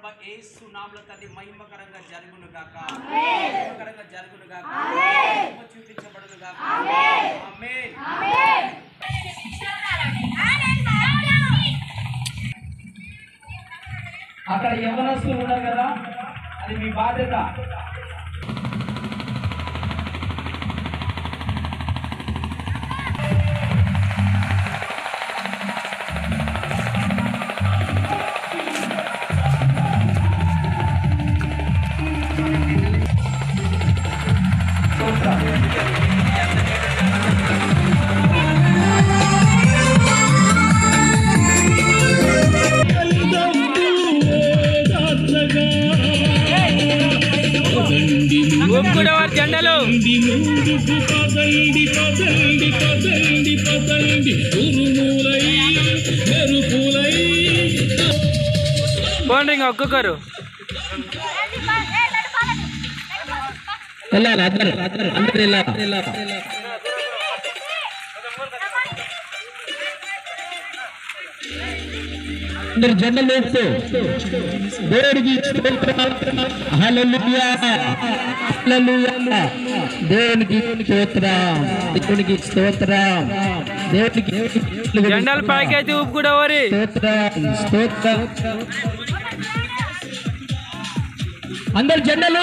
ప్రభు యేసు నామములో తండ్రి మహిమకరంగా జరుగును గాక, మహిమకరంగా జరుగును గాక, మహిమ చూపించబడును గాక. ఆమేన్. అక్కడ యవ్వనస్తులు ఉన్నారు కదా, అది మీ బాధ్యత. జెండలు పోండి ఇంకా ఒక్కొక్కరు అందరు జెండలు వేస్తూ దేవుడికి హల్లెలూయా హల్లెలూయా, దేవునికి స్తోత్రం, దేవునికి స్తోత్రం, దేవునికి జెండలు పైకైతే ఊపు కూడా ఓరి స్తోత్రం స్తోత్రం. అందరు జెండలు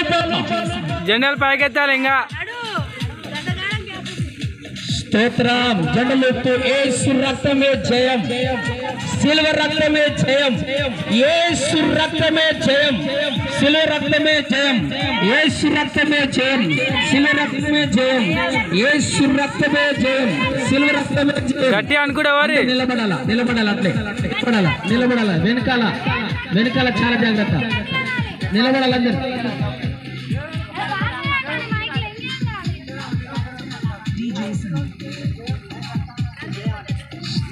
జెండలు పైకెత్తాలి ఇంకా స్తోత్రం. జెండలు యేసు రక్తమే జయం, సిల్వర్ రక్తమే జయం, యేసు రక్తమే జయం, సిల్వర్ రక్తమే జయం, యేసు రక్తమే జయం, సిల్వర్ రక్తమే జయం, యేసు రక్తమే జయం, సిల్వర్ రక్తమే జయం. గట్టి అనుకుంటే ఓరి నిలబడాలా నిలబడాలి, అట్లే నిలబడాలా నిలబడాలా, వెనకాల వెనకాల చాలా జాగ్రత్త, నిలబడాలి అందరు.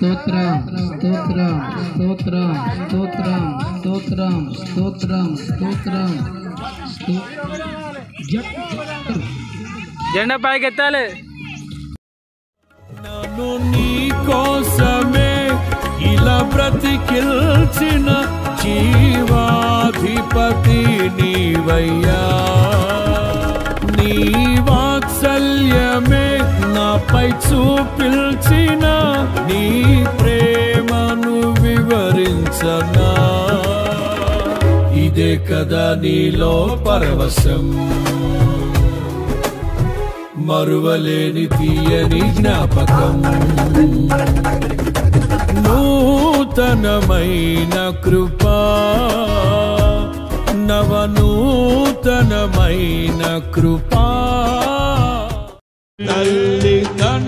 స్తోత్రం స్తోత్రం స్తోత్రం స్తోత్రం స్తోత్రం స్తోత్రం స్తోత్రం. జెండా పైకెత్తాలి. నన్ను నీ కోసమే ఇలా బ్రతికిల్చిన జీవాధిపతి నీవయ్యా, నీ వాత్సల్యమే నాపై చూపిల్చిన నీ ప్రేమను వివరించనా, ఇదే కదా నీలో పరవశం, మరువలేని తీయని జ్ఞాపకం, నూతనమైన కృపా, నవనూతనమైన కృపా, తల్లి తన